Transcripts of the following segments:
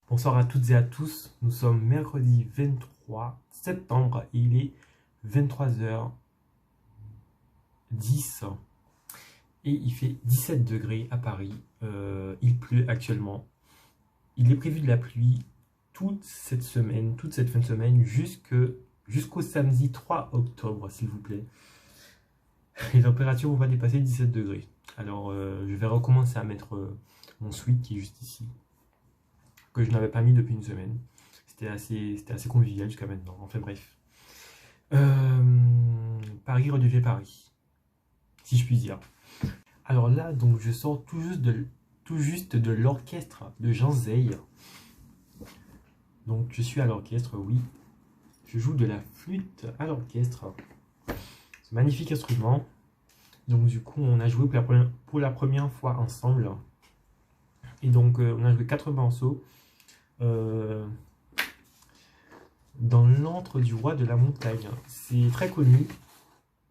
Bonsoir à toutes et à tous, nous sommes mercredi 23 septembre et il est 23h10 et il fait 17 degrés à Paris. Il pleut actuellement. Il est prévu de la pluie toute cette semaine, toute cette fin de semaine jusqu'au samedi 3 octobre s'il vous plaît. Les températures vont pas dépasser 17 degrés. Alors je vais recommencer à mettre mon sweat qui est juste ici, que je n'avais pas mis depuis une semaine. C'était assez convivial jusqu'à maintenant. Enfin bref. Paris redevient Paris, si je puis dire. Alors là, donc je sors tout juste de l'orchestre de Jean Zay. Donc je suis à l'orchestre, oui. Je joue de la flûte à l'orchestre. C'est un magnifique instrument. Donc du coup, on a joué pour la première fois ensemble. Et donc on a joué 4 morceaux. Dans l'antre du roi de la montagne. C'est très connu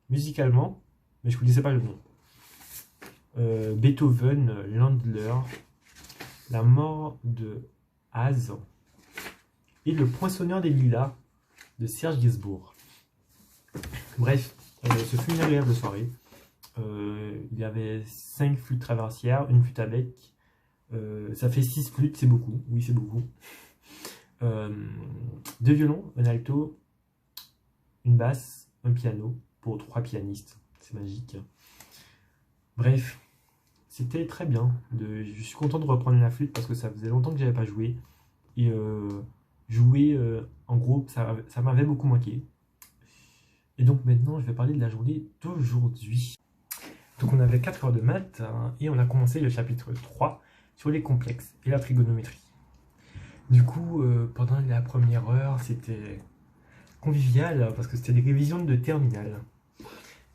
musicalement, mais je ne connaissais pas le nom. Beethoven, Landler, La mort de Az et Le poinçonneur des lilas de Serge Gainsbourg. Bref, ce fut une agréable soirée. Il y avait 5 flûtes traversières, une flûte à bec. Ça fait 6 flûtes, c'est beaucoup. Oui, c'est beaucoup. 2 violons, un alto, une basse, un piano pour 3 pianistes. C'est magique. Bref, c'était très bien. Je suis content de reprendre la flûte parce que ça faisait longtemps que j'avais pas joué. Et jouer en groupe, ça m'avait beaucoup manqué. Et donc maintenant, je vais parler de la journée d'aujourd'hui. Donc on avait 4 heures de maths hein, et on a commencé le chapitre 3 sur les complexes et la trigonométrie. Du coup, pendant la première heure, c'était convivial parce que c'était des révisions de terminale.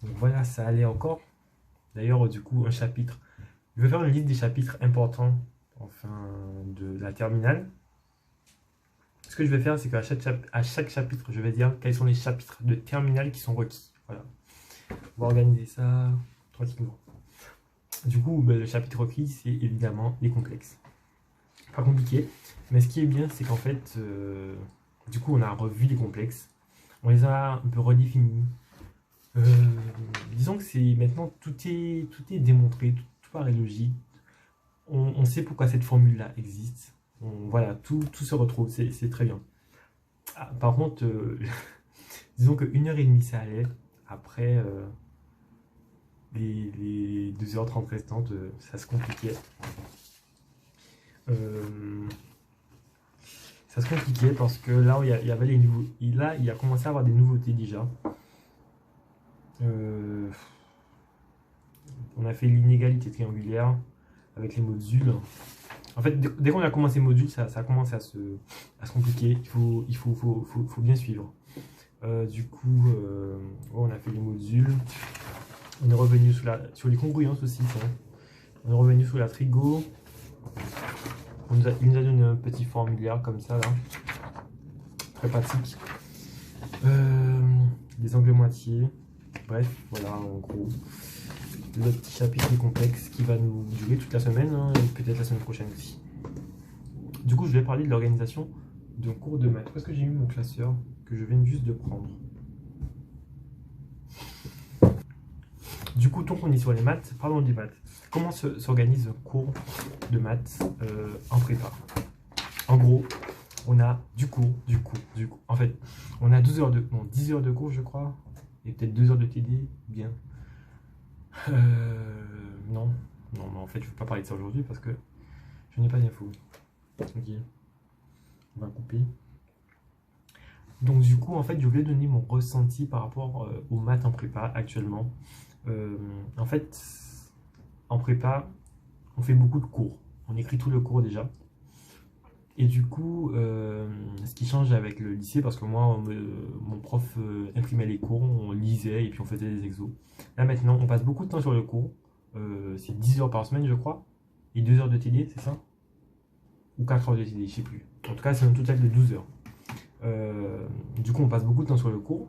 Donc voilà, ça allait encore. D'ailleurs, du coup, un chapitre. Je vais faire une liste des chapitres importants enfin, de la terminale. Ce que je vais faire, c'est qu'à chaque chapitre, je vais dire quels sont les chapitres de terminale qui sont requis. Voilà. On va organiser ça tranquillement. Du coup, le chapitre requis, c'est évidemment les complexes. Pas compliqué. Mais ce qui est bien, c'est qu'en fait, du coup, on a revu les complexes. On les a un peu redéfinis. Disons que c'est maintenant, tout est démontré, tout paraît logique. On sait pourquoi cette formule-là existe. Voilà, tout se retrouve, c'est très bien. Ah, par contre, disons que 1h30 ça allait. Après, les 2h30 restantes, ça se compliquait. Ça se compliquait parce que là, il y avait les nouveaux. Là, il a commencé à avoir des nouveautés déjà. On a fait l'inégalité triangulaire avec les modules. En fait, dès qu'on a commencé les modules, ça a commencé à se compliquer. Il faut bien suivre. Du coup, on a fait les modules. On est revenu sur les congruences aussi. Ça. On est revenu sur la trigo. Il nous a donné un petit formulaire comme ça là. Très pratique. Des angles moitiés. Bref, voilà en gros. Le petit chapitre complexe qui va nous durer toute la semaine hein, et peut-être la semaine prochaine aussi. Du coup, je vais parler de l'organisation d'un cours de maths. Où est-ce que j'ai mis mon classeur que je viens juste de prendre? Du coup, tant qu'on est sur les maths, parlons des maths. Comment s'organise un cours de maths en prépa? En gros, on a du cours. En fait, on a 10 heures de cours, je crois. Et peut-être 2 heures de TD, bien. Non, mais en fait, je ne veux pas parler de ça aujourd'hui parce que je n'ai pas d'infos. Ok, on va couper. Donc du coup, en fait, je voulais donner mon ressenti par rapport aux maths en prépa actuellement. En fait, en prépa, on fait beaucoup de cours. On écrit tout le cours déjà. Et du coup, ce qui change avec le lycée, parce que moi, mon prof imprimait les cours, on lisait et puis on faisait des exos. Là maintenant, on passe beaucoup de temps sur le cours. C'est 10 heures par semaine, je crois. Et 2 heures de TD, c'est ça? Ou 4 heures de TD, je sais plus. En tout cas, c'est un total de 12 heures. Du coup, on passe beaucoup de temps sur le cours.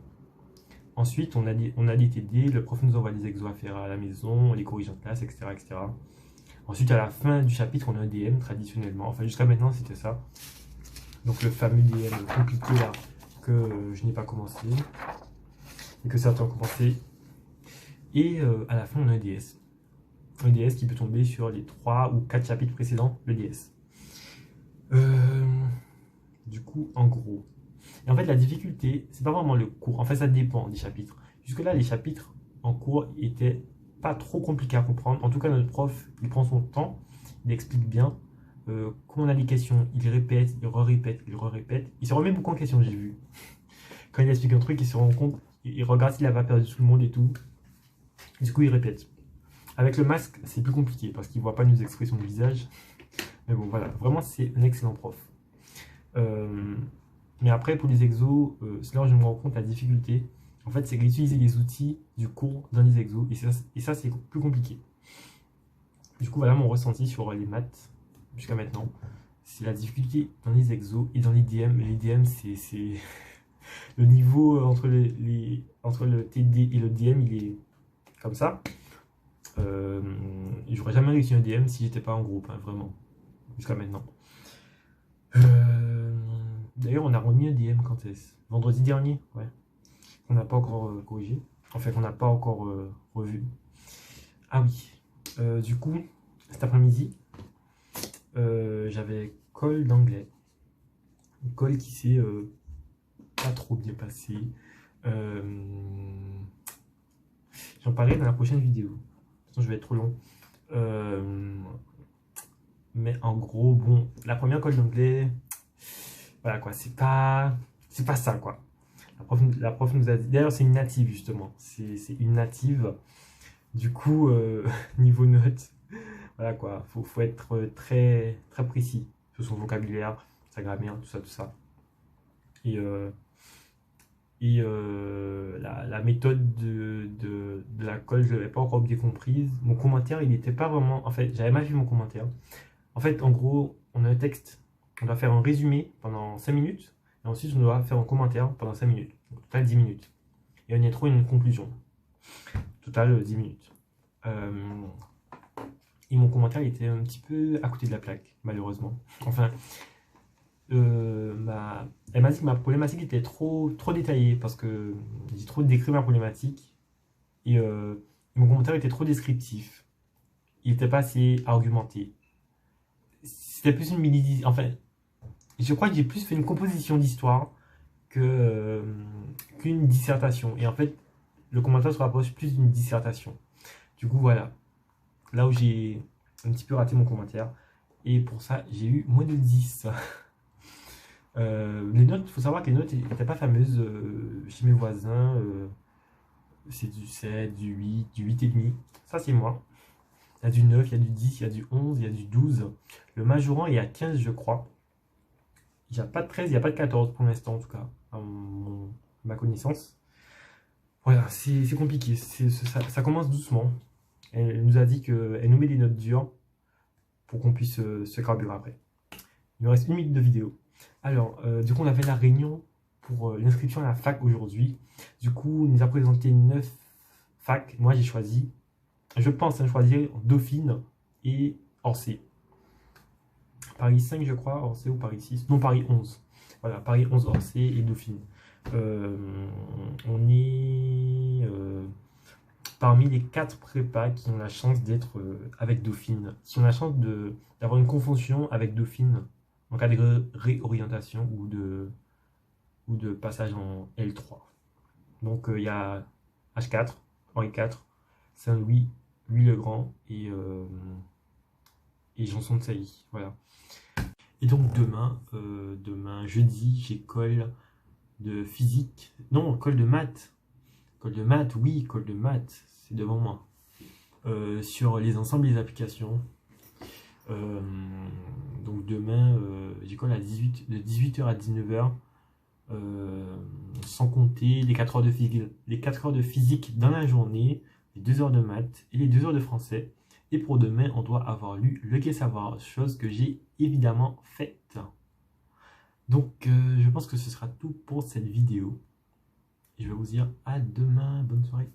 Ensuite, on a des TD, le prof nous envoie des exos à faire à la maison, on les corrige en classe, etc., etc. Ensuite, à la fin du chapitre, on a un DM traditionnellement. Enfin, jusqu'à maintenant, c'était ça. Donc le fameux DM compliqué là que je n'ai pas commencé et que certains ont commencé. Et à la fin on a un DS. Un DS qui peut tomber sur les 3 ou 4 chapitres précédents, le DS. Du coup, en gros. Et en fait, la difficulté, c'est pas vraiment le cours. En fait, ça dépend des chapitres. Jusque-là, les chapitres en cours étaient pas trop compliqués à comprendre. En tout cas, notre prof, il prend son temps, il explique bien. Quand on a des questions, il répète, il re-répète, il re-répète. Il se remet beaucoup en question, j'ai vu. Quand il explique un truc, il se rend compte, il regarde s'il n'a pas perdu tout le monde et tout. Du coup, il répète. Avec le masque, c'est plus compliqué parce qu'il ne voit pas nos expressions de visage. Mais bon, voilà. Vraiment, c'est un excellent prof. Mais après, pour les exos, c'est là où je me rends compte la difficulté. En fait, c'est d'utiliser les outils du cours dans les exos. Et ça c'est plus compliqué. Du coup, voilà mon ressenti sur les maths jusqu'à maintenant. C'est la difficulté dans les exos et dans les DM. Les DM, c'est le niveau entre le TD et le DM, il est comme ça. J'aurais jamais réussi un DM si j'étais pas en groupe, hein, vraiment, jusqu'à maintenant. D'ailleurs, on a remis un DM quand est-ce? Vendredi dernier, ouais. On n'a pas encore corrigé. Enfin, qu'on n'a pas encore revu. Ah oui. Du coup, cet après-midi, j'avais colle d'anglais. Une colle qui s'est pas trop bien passée. J'en parlerai dans la prochaine vidéo. Sinon, je vais être trop long. Mais en gros, bon, la première colle d'anglais, voilà quoi, c'est pas ça quoi. La prof nous a dit, d'ailleurs c'est une native justement, c'est une native. Du coup, niveau notes, voilà quoi, faut être très, très précis sur son vocabulaire, sa grammaire, tout ça. Et, la méthode de la colle, je l'avais pas encore bien comprise. Mon commentaire, il n'était pas vraiment, en fait, j'avais mal vu mon commentaire. En fait, en gros, on a un texte, on doit faire un résumé pendant 5 minutes, et ensuite on doit faire un commentaire pendant 5 minutes, donc total 10 minutes. Et on y a trouvé une conclusion, total 10 minutes. Et mon commentaire il était un petit peu à côté de la plaque, malheureusement. Enfin, elle m'a dit que ma problématique était trop détaillée, parce que j'ai trop décrit ma problématique, et mon commentaire était trop descriptif. Il n'était pas assez argumenté. C'était plus une mini... Enfin, je crois que j'ai plus fait une composition d'histoire qu'une dissertation. Et en fait, le commentaire se rapproche plus d'une dissertation. Du coup, voilà. Là où j'ai un petit peu raté mon commentaire. Et pour ça, j'ai eu moins de 10. Les notes, il faut savoir que les notes n'étaient pas fameuses chez mes voisins. C'est du 7, du 8, du 8,5. Ça, c'est moi. Il y a du 9, il y a du 10, il y a du 11, il y a du 12. Le majorant est à 15, je crois. Il n'y a pas de 13, il n'y a pas de 14 pour l'instant, en tout cas, à ma connaissance. Voilà, c'est compliqué. Ça commence doucement. Elle nous a dit qu'elle nous met des notes dures pour qu'on puisse se carburer après. Il me reste 1 minute de vidéo. Alors, du coup, on avait la réunion pour l'inscription à la fac aujourd'hui. Du coup, on nous a présenté 9 facs. Moi, j'ai choisi, je pense, choisir Dauphine et Orsay. Paris 5, je crois, Orsay ou Paris 6. Non, Paris 11. Voilà, Paris 11, Orsay et Dauphine. On est parmi les 4 prépas qui ont la chance d'être avec Dauphine, qui ont la chance d'avoir une confonction avec Dauphine en cas de réorientation ou de passage en L3. Donc il y a H4, Henri IV, Saint-Louis, Louis-le-Grand et Janson de Sailly. Voilà. Et donc demain jeudi, j'ai colle de physique. Non, colle de maths. Colle de maths, oui, colle de maths, c'est devant moi. Sur les ensembles et les applications. Donc demain, j'ai colle de 18h à 19h. Sans compter les 4 heures de physique dans la journée, les 2 heures de maths et les 2 heures de français. Et pour demain, on doit avoir lu Le Gai Savoir, chose que j'ai évidemment faite. Donc, je pense que ce sera tout pour cette vidéo. Et je vais vous dire à demain. Bonne soirée.